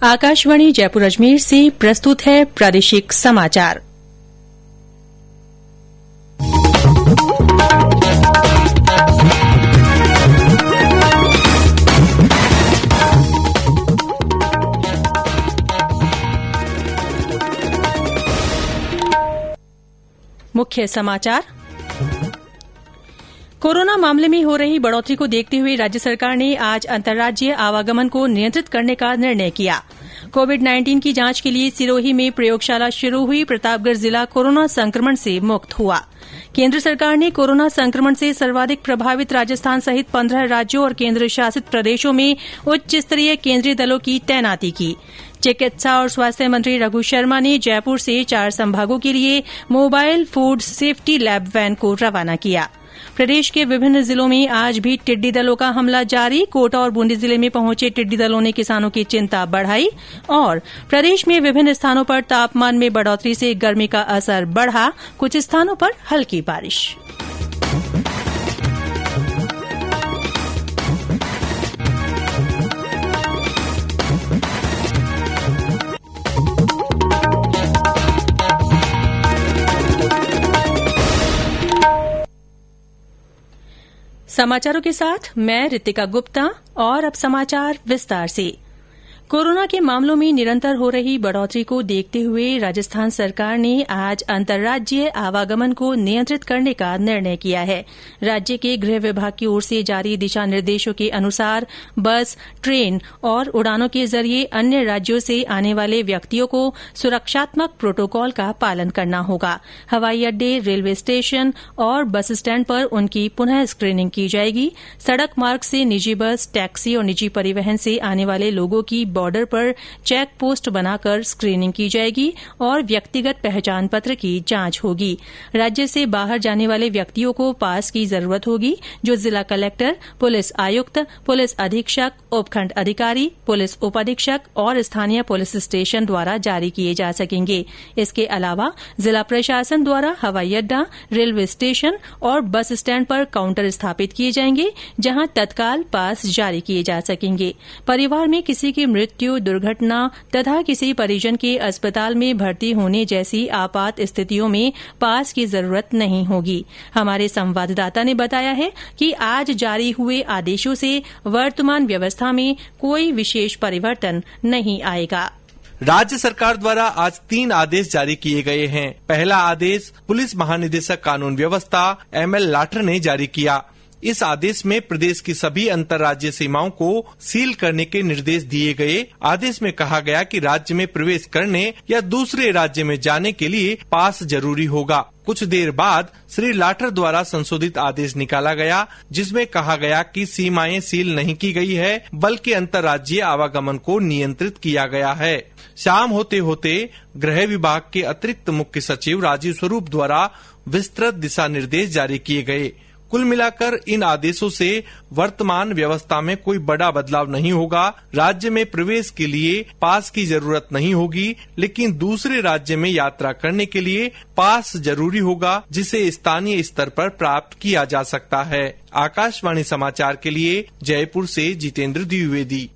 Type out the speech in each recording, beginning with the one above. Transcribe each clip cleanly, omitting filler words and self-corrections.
आकाशवाणी जयपुर अजमेर से प्रस्तुत है प्रादेशिक समाचार। मुख्य समाचार। कोरोना मामले में हो रही बढ़ोतरी को देखते हुए राज्य सरकार ने आज अंतर्राज्यीय आवागमन को नियंत्रित करने का निर्णय किया। कोविड-19 की जांच के लिए सिरोही में प्रयोगशाला शुरू हुई। प्रतापगढ़ जिला कोरोना संक्रमण से मुक्त हुआ। केंद्र सरकार ने कोरोना संक्रमण से सर्वाधिक प्रभावित राजस्थान सहित 15 राज्यों और केंद्र शासित प्रदेशों में उच्च स्तरीय केंद्रीय दलों की तैनाती की। चिकित्सा और स्वास्थ्य मंत्री रघु शर्मा ने जयपुर से 4 संभागों के लिए mobile food safety lab van को रवाना किया। प्रदेश के विभिन्न जिलों में आज भी टिड्डी दलों का हमला जारी। कोटा और बूंदी जिले में पहुंचे टिड्डी दलों ने किसानों की चिंता बढ़ाई। और प्रदेश में विभिन्न स्थानों पर तापमान में बढ़ोतरी से गर्मी का असर बढ़ा। कुछ स्थानों पर हल्की बारिश। समाचारों के साथ मैं रितिका गुप्ता। और अब समाचार विस्तार से। कोरोना के मामलों में निरंतर हो रही बढ़ोतरी को देखते हुए राजस्थान सरकार ने आज अंतर्राज्यीय आवागमन को नियंत्रित करने का निर्णय किया है। राज्य के गृह विभाग की ओर से जारी दिशा निर्देशों के अनुसार बस, ट्रेन और उड़ानों के जरिए अन्य राज्यों से आने वाले व्यक्तियों को सुरक्षात्मक प्रोटोकॉल का पालन करना होगा। हवाई अड्डे, रेलवे स्टेशन और बस स्टैंड पर उनकी पुनः स्क्रीनिंग की जाएगी। सड़क मार्ग से निजी बस, टैक्सी और निजी परिवहन से आने वाले लोगों की बॉर्डर पर चेक पोस्ट बनाकर स्क्रीनिंग की जाएगी और व्यक्तिगत पहचान पत्र की जांच होगी। राज्य से बाहर जाने वाले व्यक्तियों को पास की जरूरत होगी, जो जिला कलेक्टर, पुलिस आयुक्त, पुलिस अधीक्षक, उपखंड अधिकारी, पुलिस उपाधीक्षक और स्थानीय पुलिस स्टेशन द्वारा जारी किए जा सकेंगे। इसके अलावा जिला प्रशासन द्वारा हवाई अड्डा, रेलवे स्टेशन और बस स्टैंड पर काउंटर स्थापित किए जाएंगे, जहां तत्काल पास जारी किए जा सकेंगे। परिवार में किसी की मृत्यु, दुर्घटना तथा किसी परिजन के अस्पताल में भर्ती होने जैसी आपात स्थितियों में पास की जरूरत नहीं होगी। हमारे संवाददाता ने बताया है कि आज जारी हुए आदेशों से वर्तमान व्यवस्था में कोई विशेष परिवर्तन नहीं आएगा। राज्य सरकार द्वारा आज 3 आदेश जारी किए गए हैं। पहला आदेश पुलिस महानिदेशक कानून व्यवस्था ML लाठर ने जारी किया। इस आदेश में प्रदेश की सभी अंतर्राज्यीय सीमाओं को सील करने के निर्देश दिए गए। आदेश में कहा गया कि राज्य में प्रवेश करने या दूसरे राज्य में जाने के लिए पास जरूरी होगा। कुछ देर बाद श्री लाठर द्वारा संशोधित आदेश निकाला गया, जिसमें कहा गया कि सीमाएं सील नहीं की गई है, बल्कि अंतर्राज्यीय आवागमन को नियंत्रित किया गया है। शाम होते होते गृह विभाग के अतिरिक्त मुख्य सचिव राजीव स्वरूप द्वारा विस्तृत दिशा निर्देश जारी किए गए। कुल मिलाकर इन आदेशों से वर्तमान व्यवस्था में कोई बड़ा बदलाव नहीं होगा। राज्य में प्रवेश के लिए पास की जरूरत नहीं होगी, लेकिन दूसरे राज्य में यात्रा करने के लिए पास जरूरी होगा, जिसे स्थानीय स्तर पर प्राप्त किया जा सकता है। आकाशवाणी समाचार के लिए जयपुर से जितेंद्र द्विवेदी।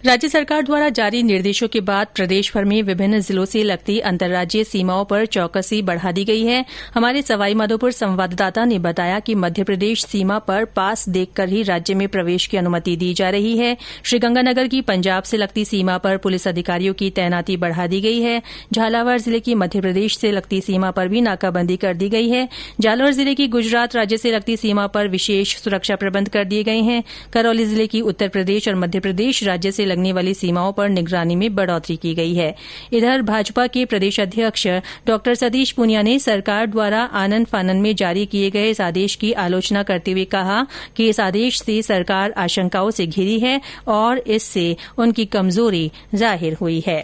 राज्य सरकार द्वारा जारी निर्देशों के बाद प्रदेश भर में विभिन्न जिलों से लगती अंतर्राज्यीय सीमाओं पर चौकसी बढ़ा दी गई है। हमारे सवाईमाधोपुर संवाददाता ने बताया कि मध्य प्रदेश सीमा पर पास देखकर ही राज्य में प्रवेश की अनुमति दी जा रही है। श्रीगंगानगर की पंजाब से लगती सीमा पर पुलिस अधिकारियों की तैनाती बढ़ा दी गई है। झालावाड़ जिले की मध्य प्रदेश से लगती सीमा पर भी नाकाबंदी कर दी गई है। जालौर जिले की गुजरात राज्य से लगती सीमा पर विशेष सुरक्षा प्रबंध कर दिए गए हैं। करौली जिले की उत्तर प्रदेश और मध्य प्रदेश राज्य से लगने वाली सीमाओं पर निगरानी में बढ़ोतरी की गई है। इधर भाजपा के प्रदेश अध्यक्ष डॉ सतीश पूनिया ने सरकार द्वारा आनन फानन में जारी किए गए इस आदेश की आलोचना करते हुए कहा कि इस आदेश से सरकार आशंकाओं से घिरी है और इससे उनकी कमजोरी जाहिर हुई है।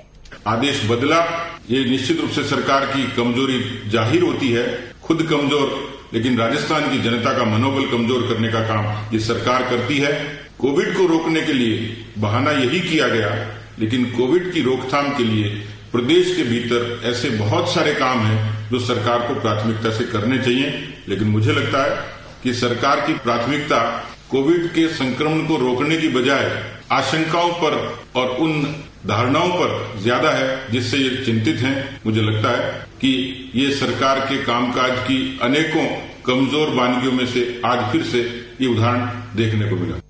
आदेश बदला, ये निश्चित रूप से सरकार की कमजोरी जाहिर होती है। खुद कमजोर, लेकिन राजस्थान की जनता का मनोबल कमजोर करने का काम ये सरकार करती है। कोविड को रोकने के लिए बहाना यही किया गया, लेकिन कोविड की रोकथाम के लिए प्रदेश के भीतर ऐसे बहुत सारे काम हैं जो सरकार को प्राथमिकता से करने चाहिए। लेकिन मुझे लगता है कि सरकार की प्राथमिकता कोविड के संक्रमण को रोकने की बजाय आशंकाओं पर और उन धारणाओं पर ज्यादा है जिससे ये चिंतित हैं। मुझे लगता है कि ये सरकार के कामकाज की अनेकों कमजोर बानगियों में से आज फिर से ये उदाहरण देखने को मिला।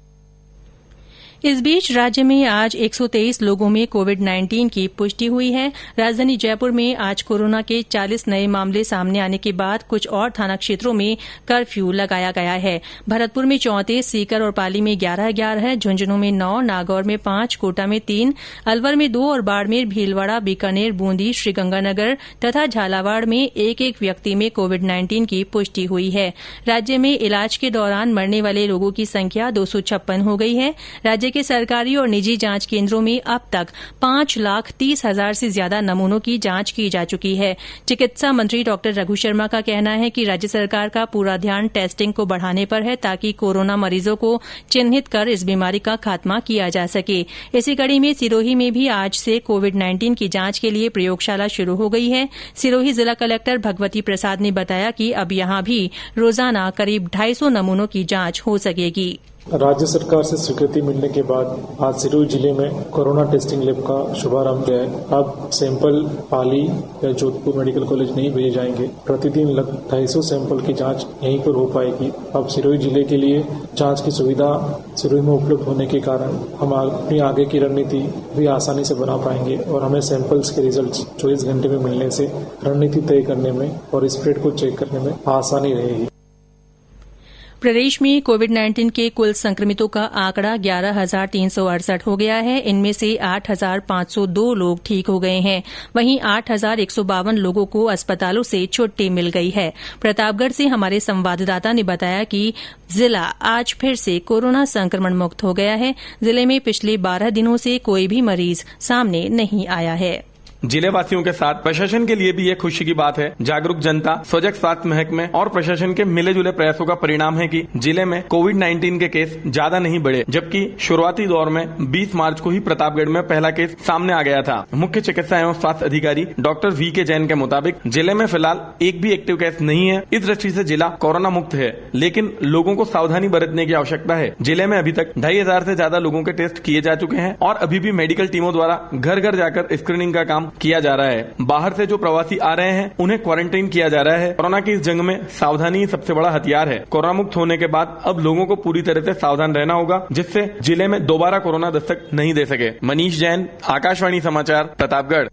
इस बीच राज्य में आज 123 लोगों में कोविड-19 की पुष्टि हुई है। राजधानी जयपुर में आज कोरोना के 40 नए मामले सामने आने के बाद कुछ और थाना क्षेत्रों में कर्फ्यू लगाया गया है। भरतपुर में 34, सीकर और पाली में 11-11, झुंझुनू में 9, नागौर में 5, कोटा में 3, अलवर में 2 और बाड़मेर, भीलवाड़ा, बीकानेर, बूंदी, श्रीगंगानगर तथा झालावाड़ में एक व्यक्ति में कोविड-19 की पुष्टि हुई है। राज्य में इलाज के दौरान मरने वाले लोगों की संख्या 256 हो गई है। राज्य के सरकारी और निजी जांच केंद्रों में अब तक 5,30,000 से ज्यादा नमूनों की जांच की जा चुकी है। चिकित्सा मंत्री डॉ रघु शर्मा का कहना है कि राज्य सरकार का पूरा ध्यान टेस्टिंग को बढ़ाने पर है ताकि कोरोना मरीजों को चिन्हित कर इस बीमारी का खात्मा किया जा सके। इसी कड़ी में सिरोही में भी आज से कोविड-19 की जांच के लिए प्रयोगशाला शुरू हो गई है। सिरोही जिला कलेक्टर भगवती प्रसाद ने बताया कि अब यहां भी रोजाना करीब 250 नमूनों की जांच हो सकेगी। राज्य सरकार से स्वीकृति मिलने के बाद आज सिरोही जिले में कोरोना टेस्टिंग लैब का शुभारंभ किया है। अब सैंपल पाली या जोधपुर मेडिकल कॉलेज नहीं भेजे जाएंगे। प्रतिदिन लगभग 250 सैंपल की जांच यहीं पर हो पाएगी। अब सिरोही जिले के लिए जांच की सुविधा सिरोही में उपलब्ध होने के कारण हम अपनी आगे की रणनीति भी आसानी से बना पाएंगे और हमें सैंपल्स के रिजल्ट 24 घंटे में मिलने से रणनीति तय करने में और स्प्रेड को चेक करने में आसानी रहेगी। प्रदेश में कोविड-19 के कुल संक्रमितों का आंकड़ा 11,368 हो गया है। इनमें से 8,502 लोग ठीक हो गए हैं। वहीं 8,152 लोगों को अस्पतालों से छुट्टी मिल गई है। प्रतापगढ़ से हमारे संवाददाता ने बताया कि जिला आज फिर से कोरोना संक्रमण मुक्त हो गया है। जिले में पिछले 12 दिनों से कोई भी मरीज सामने नहीं आया है। जिले वासियों के साथ प्रशासन के लिए भी ये खुशी की बात है। जागरूक जनता, सजग स्वास्थ्य महकमे और प्रशासन के मिले जुले प्रयासों का परिणाम है कि जिले में कोविड-19 के केस ज्यादा नहीं बढ़े, जबकि शुरुआती दौर में 20 मार्च को ही प्रतापगढ़ में पहला केस सामने आ गया था। मुख्य चिकित्सा एवं स्वास्थ्य अधिकारी डॉक्टर VK जैन के मुताबिक जिले में फिलहाल एक भी एक्टिव केस नहीं है। इस दृष्टि से जिला कोरोना मुक्त है, लेकिन लोगों को सावधानी बरतने की आवश्यकता है। जिले में अभी तक 2,500 से ज्यादा लोगों के टेस्ट किए जा चुके हैं और अभी भी मेडिकल टीमों द्वारा घर घर जाकर स्क्रीनिंग का काम किया जा रहा है। बाहर से जो प्रवासी आ रहे हैं उन्हें क्वारंटाइन किया जा रहा है। कोरोना की इस जंग में सावधानी सबसे बड़ा हथियार है। कोरोना मुक्त होने के बाद अब लोगों को पूरी तरह से सावधान रहना होगा, जिससे जिले में दोबारा कोरोना दस्तक नहीं दे सके। मनीष जैन, आकाशवाणी समाचार, प्रतापगढ़।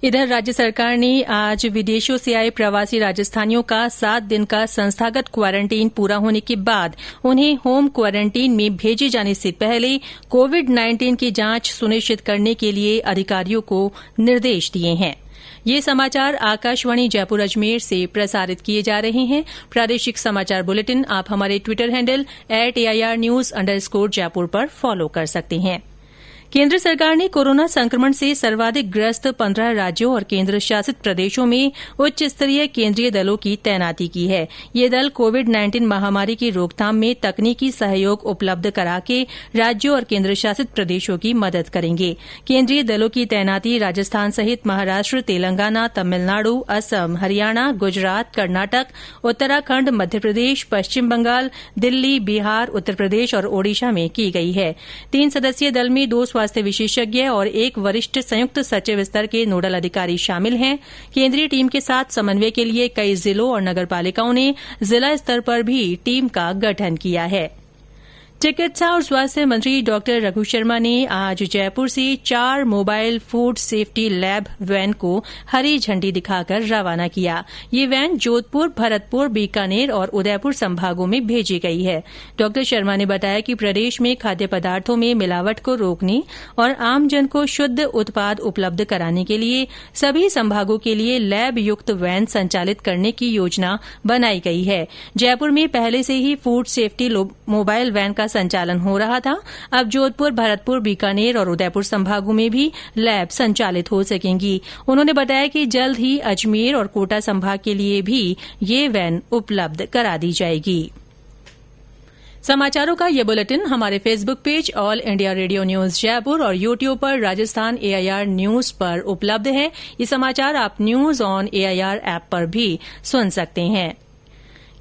इधर राज्य सरकार ने आज विदेशों से आए प्रवासी राजस्थानियों का 7 दिन का संस्थागत क्वारंटीन पूरा होने के बाद उन्हें होम क्वारंटीन में भेजे जाने से पहले कोविड-19 की जांच सुनिश्चित करने के लिए अधिकारियों को निर्देश दिए हैं। ये समाचार आकाशवाणी जयपुर अजमेर से प्रसारित किए जा रहे हैं। प्रादेशिक समाचार बुलेटिन आप हमारे ट्विटर हैंडल @AIRnews_जयपुर पर फॉलो कर सकते हैं। केंद्र सरकार ने कोरोना संक्रमण से सर्वाधिक ग्रस्त 15 राज्यों और केंद्र शासित प्रदेशों में उच्च स्तरीय केंद्रीय दलों की तैनाती की है। ये दल कोविड-19 महामारी की रोकथाम में तकनीकी सहयोग उपलब्ध करा के राज्यों और केंद्र शासित प्रदेशों की मदद करेंगे। केंद्रीय दलों की तैनाती राजस्थान सहित महाराष्ट्र, तेलंगाना, तमिलनाडु, असम, हरियाणा, गुजरात, कर्नाटक, उत्तराखंड, मध्यप्रदेश, पश्चिम बंगाल, दिल्ली, बिहार, उत्तर प्रदेश और ओडिशा में की गई है। 3 सदस्यीय दल में 2 स्वास्थ्य विशेषज्ञ और एक वरिष्ठ संयुक्त सचिव स्तर के नोडल अधिकारी शामिल हैं। केंद्रीय टीम के साथ समन्वय के लिए कई जिलों और नगरपालिकाओं ने जिला स्तर पर भी टीम का गठन किया है। चिकित्सा और स्वास्थ्य मंत्री डॉ रघु शर्मा ने आज जयपुर से 4 mobile food safety lab van को हरी झंडी दिखाकर रवाना किया। ये वैन जोधपुर, भरतपुर, बीकानेर और उदयपुर संभागों में भेजी गई है। डॉ शर्मा ने बताया कि प्रदेश में खाद्य पदार्थों में मिलावट को रोकने और आमजन को शुद्ध उत्पाद उपलब्ध कराने के लिए सभी संभागों के लिए लैब युक्त वैन संचालित करने की योजना बनाई गई है। जयपुर में पहले से ही फूड सेफ्टी मोबाइल वैन का संचालन हो रहा था। अब जोधपुर, भरतपुर, बीकानेर और उदयपुर संभागों में भी लैब संचालित हो सकेंगी। उन्होंने बताया कि जल्द ही अजमेर और कोटा संभाग के लिए भी ये वैन उपलब्ध करा दी जाएगी। समाचारों का ये बुलेटिन हमारे Facebook page all India radio news Jaipur और यूट्यूब पर राजस्थान AIR न्यूज पर उपलब्ध है। ये समाचार आप न्यूज ऑन AIR ऐप पर भी सुन सकते हैं।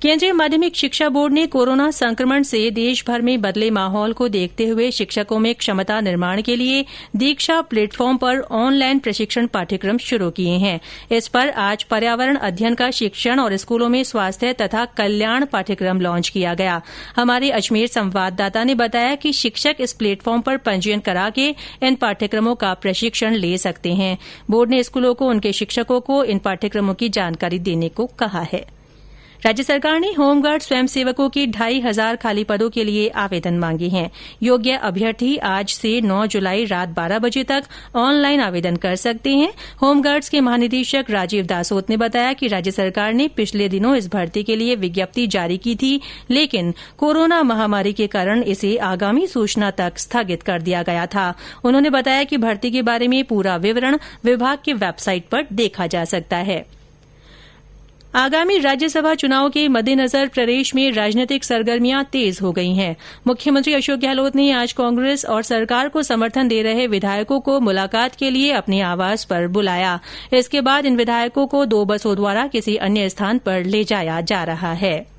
केंद्रीय माध्यमिक शिक्षा बोर्ड ने कोरोना संक्रमण से देश भर में बदले माहौल को देखते हुए शिक्षकों में क्षमता निर्माण के लिए दीक्षा प्लेटफॉर्म पर ऑनलाइन प्रशिक्षण पाठ्यक्रम शुरू किए हैं। इस पर आज पर्यावरण अध्ययन का शिक्षण और स्कूलों में स्वास्थ्य तथा कल्याण पाठ्यक्रम लॉन्च किया गया। हमारे अजमेर संवाददाता ने बताया कि शिक्षक इस प्लेटफॉर्म पर पंजीयन करा के इन पाठ्यक्रमों का प्रशिक्षण ले सकते हैं। बोर्ड ने स्कूलों को उनके शिक्षकों को इन पाठ्यक्रमों की जानकारी देने को कहा है। राज्य सरकार ने होमगार्ड स्वयंसेवकों के 2500 खाली पदों के लिए आवेदन मांगे हैं। योग्य अभ्यर्थी आज से 9 जुलाई रात 12 बजे तक ऑनलाइन आवेदन कर सकते हैं। होमगार्ड्स के महानिदेशक राजीव दासोत ने बताया कि राज्य सरकार ने पिछले दिनों इस भर्ती के लिए विज्ञप्ति जारी की थी, लेकिन कोरोना महामारी के कारण इसे आगामी सूचना तक स्थगित कर दिया गया था। उन्होंने बताया कि भर्ती के बारे में पूरा विवरण विभाग की वेबसाइट पर देखा जा सकता है। आगामी राज्यसभा चुनाव के मद्देनजर प्रदेश में राजनीतिक सरगर्मियां तेज हो गई हैं। मुख्यमंत्री अशोक गहलोत ने आज कांग्रेस और सरकार को समर्थन दे रहे विधायकों को मुलाकात के लिए अपने आवास पर बुलाया। इसके बाद इन विधायकों को 2 बसों द्वारा किसी अन्य स्थान पर ले जाया जा रहा है।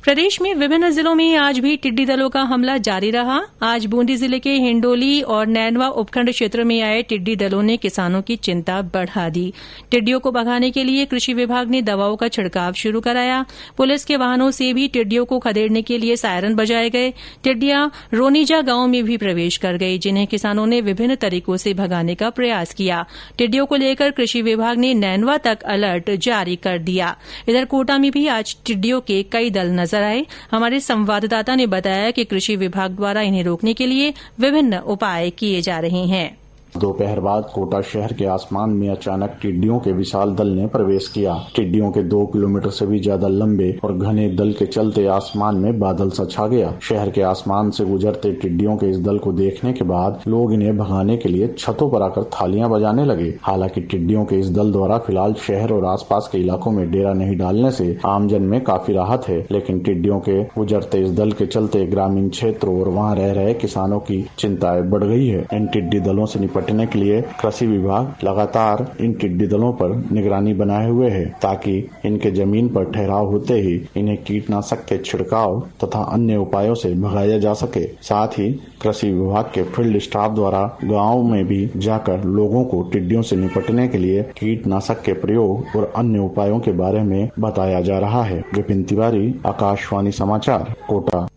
प्रदेश में विभिन्न जिलों में आज भी टिड्डी दलों का हमला जारी रहा। आज बूंदी जिले के हिंडोली और नैनवा उपखंड क्षेत्र में आए टिड्डी दलों ने किसानों की चिंता बढ़ा दी। टिड्डियों को भगाने के लिए कृषि विभाग ने दवाओं का छिड़काव शुरू कराया। पुलिस के वाहनों से भी टिड्डियों को खदेड़ने के लिए सायरन बजाए गए। टिड्डियां रोनीजा गांव में भी प्रवेश कर गई, जिन्हें किसानों ने विभिन्न तरीकों से भगाने का प्रयास किया। टिड्डियों को लेकर कृषि विभाग ने नैनवा तक अलर्ट जारी कर दिया। इधर कोटा में भी आज टिड्डियों के कई दल नजर आए। हमारे संवाददाता ने बताया कि कृषि विभाग द्वारा इन्हें रोकने के लिए विभिन्न उपाय किए जा रहे हैं। दोपहर बाद कोटा शहर के आसमान में अचानक टिड्डियों के विशाल दल ने प्रवेश किया। टिड्डियों के 2 किलोमीटर से भी ज्यादा लंबे और घने दल के चलते आसमान में बादल सा छा गया। शहर के आसमान से गुजरते टिड्डियों के इस दल को देखने के बाद लोग इन्हें भगाने के लिए छतों पर आकर थालियां बजाने लगे। हालांकि टिड्डियों के इस दल द्वारा फिलहाल शहर और आसपास के इलाकों में डेरा नहीं डालने से आमजन में काफी राहत है, लेकिन टिड्डियों के गुजरते इस दल के चलते ग्रामीण क्षेत्रों और वहाँ रह रहे किसानों की चिंताएं बढ़ गई है। इन टिड्डी दलों से निपटने के लिए कृषि विभाग लगातार इन टिड्डी दलों पर निगरानी बनाए हुए है, ताकि इनके जमीन पर ठहराव होते ही इन्हें कीटनाशक के छिड़काव तथा अन्य उपायों से भगाया जा सके। साथ ही कृषि विभाग के फील्ड स्टाफ द्वारा गाँव में भी जाकर लोगों को टिड्डियों से निपटने के लिए कीटनाशक के प्रयोग और अन्य उपायों के बारे में बताया जा रहा है। विपिन तिवारी, आकाशवाणी समाचार, कोटा।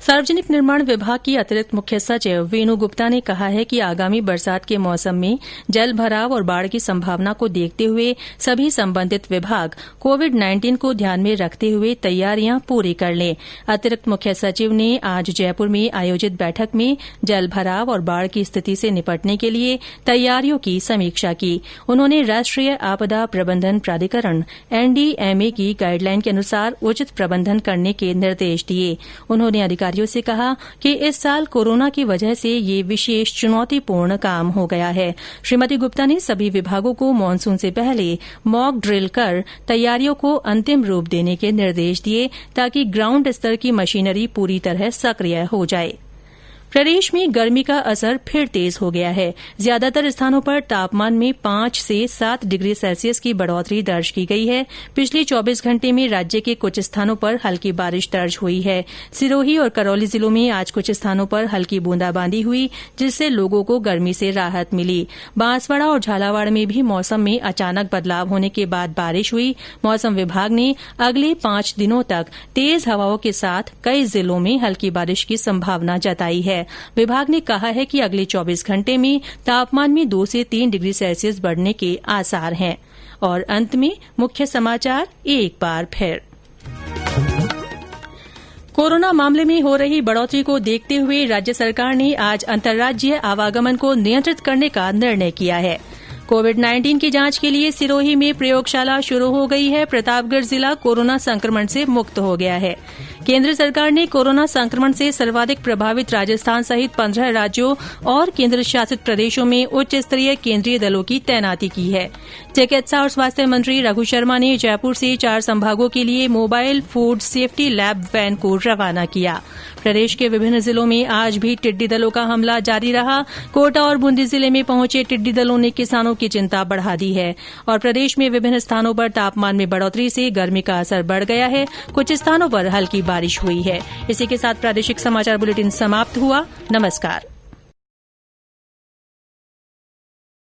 सार्वजनिक निर्माण विभाग की अतिरिक्त मुख्य सचिव वेणु गुप्ता ने कहा है कि आगामी बरसात के मौसम में जल भराव और बाढ़ की संभावना को देखते हुए सभी संबंधित विभाग कोविड-19 को ध्यान में रखते हुए तैयारियां पूरी कर लें। अतिरिक्त मुख्य सचिव ने आज जयपुर में आयोजित बैठक में जल भराव और बाढ़ की स्थिति से निपटने के लिए तैयारियों की समीक्षा की। उन्होंने राष्ट्रीय आपदा प्रबंधन प्राधिकरण NDMA की गाइडलाइन के अनुसार उचित प्रबंधन करने के निर्देश दिए। उन्होंने अधिकारियों से कहा कि इस साल कोरोना की वजह से ये विशेष चुनौतीपूर्ण काम हो गया है। श्रीमती गुप्ता ने सभी विभागों को मानसून से पहले मॉक ड्रिल कर तैयारियों को अंतिम रूप देने के निर्देश दिए, ताकि ग्राउंड स्तर की मशीनरी पूरी तरह सक्रिय हो जाए। प्रदेश में गर्मी का असर फिर तेज हो गया है। ज्यादातर स्थानों पर तापमान में 5 से 7 डिग्री सेल्सियस की बढ़ोतरी दर्ज की गई है। पिछले 24 घंटे में राज्य के कुछ स्थानों पर हल्की बारिश दर्ज हुई है। सिरोही और करौली जिलों में आज कुछ स्थानों पर हल्की बूंदाबांदी हुई, जिससे लोगों को गर्मी से राहत मिली। बांसवाड़ा और झालावाड़ में भी मौसम में अचानक बदलाव होने के बाद बारिश हुई। मौसम विभाग ने अगले 5 दिनों तक तेज हवाओं के साथ कई जिलों में हल्की बारिश की संभावना जताई है। विभाग ने कहा है कि अगले 24 घंटे में तापमान में 2 से 3 डिग्री सेल्सियस बढ़ने के आसार हैं। और अंत में मुख्य समाचार एक बार फिर। कोरोना मामले में हो रही बढ़ोतरी को देखते हुए राज्य सरकार ने आज अंतर्राज्यीय आवागमन को नियंत्रित करने का निर्णय किया है। कोविड-19 की जांच के लिए सिरोही में प्रयोगशाला शुरू हो गई है। प्रतापगढ़ जिला कोरोना संक्रमण से मुक्त हो गया है। केंद्र सरकार ने कोरोना संक्रमण से सर्वाधिक प्रभावित राजस्थान सहित 15 राज्यों और केंद्र शासित प्रदेशों में उच्च स्तरीय केंद्रीय दलों की तैनाती की है। चिकित्सा और स्वास्थ्य मंत्री रघु शर्मा ने जयपुर से 4 संभागों के लिए mobile food safety lab van को रवाना किया। प्रदेश के विभिन्न जिलों में आज भी टिड्डी दलों का हमला जारी रहा। कोटा और बूंदी जिले में पहुंचे टिड्डी दलों ने किसानों की चिंता बढ़ा दी है और प्रदेश में विभिन्न स्थानों पर तापमान में बढ़ोतरी से गर्मी का असर बढ़ गया है। कुछ स्थानों पर हल्की बारिश हुई है। इसी के साथ प्रादेशिक समाचार बुलेटिन समाप्त हुआ। नमस्कार।